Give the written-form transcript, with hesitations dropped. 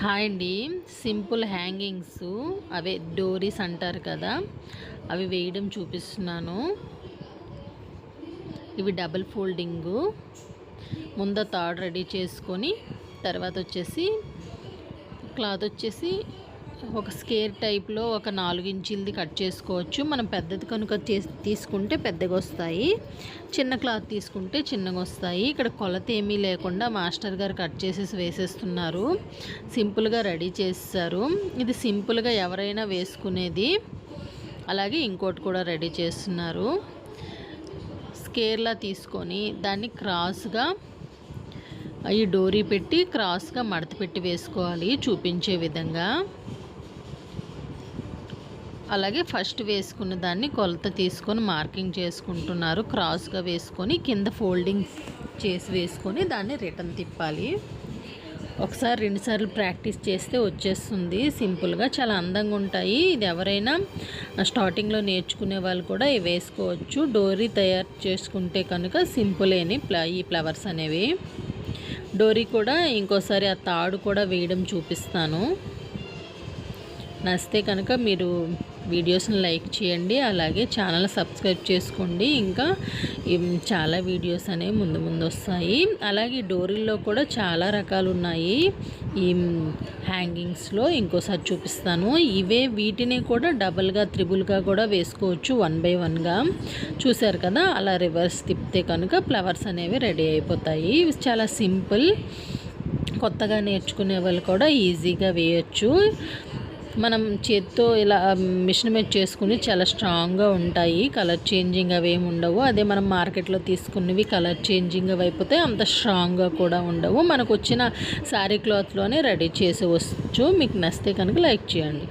Hi అండి. Simple hangings అవే డోరీస్ అంటారు కదా, అవి వేయడం చూపిస్తున్నాను. ఇవి డబుల్ ఫోల్డింగు. ముందు తాడు రెడీ చేసుకొని తర్వాత వచ్చేసి క్లాత్ వచ్చేసి ఒక స్కేర్ టైప్లో ఒక 4 ఇంచులది కట్ చేసుకోవచ్చు. మనం పెద్దది కనుక తీసుకుంటే పెద్దగా వస్తాయి, చిన్న క్లాత్ తీసుకుంటే చిన్నగా వస్తాయి. ఇక్కడ కొలత ఏమీ లేకుండా మాస్టర్ గారు కట్ చేసేసి వేసేస్తున్నారు. సింపుల్గా రెడీ చేస్తారు. ఇది సింపుల్గా ఎవరైనా వేసుకునేది. అలాగే ఇంకోటి కూడా రెడీ చేస్తున్నారు. స్కేర్లా తీసుకొని దాన్ని క్రాస్గా ఈ డోరీ పెట్టి క్రాస్గా మడత పెట్టి వేసుకోవాలి చూపించే విధంగా. అలాగే ఫస్ట్ వేసుకున్న దాన్ని కొలత తీసుకొని మార్కింగ్ చేసుకుంటున్నారు. క్రాస్గా వేసుకొని కింద ఫోల్డింగ్ చేసి వేసుకొని దాన్ని రిటర్న్ తిప్పాలి. ఒకసారి 2 సార్లు ప్రాక్టీస్ చేస్తే వచ్చేస్తుంది. సింపుల్గా చాలా అందంగా ఉంటాయి. ఇది ఎవరైనా స్టార్టింగ్లో నేర్చుకునే వాళ్ళు కూడా ఇవి వేసుకోవచ్చు. డోరీ తయారు చేసుకుంటే కనుక సింపులేని ఈ ఫ్లవర్స్ అనేవి. డోరీ కూడా ఇంకోసారి ఆ తాడు కూడా వేయడం చూపిస్తాను. నచ్చితే కనుక మీరు వీడియోస్ని లైక్ చేయండి, అలాగే ఛానల్ సబ్స్క్రైబ్ చేసుకోండి. ఇంకా చాలా వీడియోస్ అనేవి ముందు ముందు వస్తాయి. అలాగే డోరీల్లో కూడా చాలా రకాలు ఉన్నాయి. ఈ హ్యాంగింగ్స్లో ఇంకోసారి చూపిస్తాను. వీటిని కూడా డబుల్గా త్రిబుల్గా కూడా వేసుకోవచ్చు 1 by 1గా. చూశారు కదా, అలా రివర్స్ తిప్పితే కనుక ఫ్లవర్స్ అనేవి రెడీ అయిపోతాయి. ఇవి చాలా సింపుల్. కొత్తగా నేర్చుకునే వాళ్ళు కూడా ఈజీగా వేయచ్చు. మనం చేత్తో ఇలా మిషన్ మీద చేసుకుని చాలా స్ట్రాంగ్గా ఉంటాయి. కలర్ చేంజింగ్ అవి ఏమి ఉండవు. అదే మనం మార్కెట్లో తీసుకున్నవి కలర్ చేంజింగ్ అవి అయిపోతే అంత స్ట్రాంగ్గా కూడా ఉండవు. మనకు వచ్చిన శారీ క్లాత్లోనే రెడీ చేసి వచ్చు. మీకు నచ్చితే కనుక లైక్ చేయండి.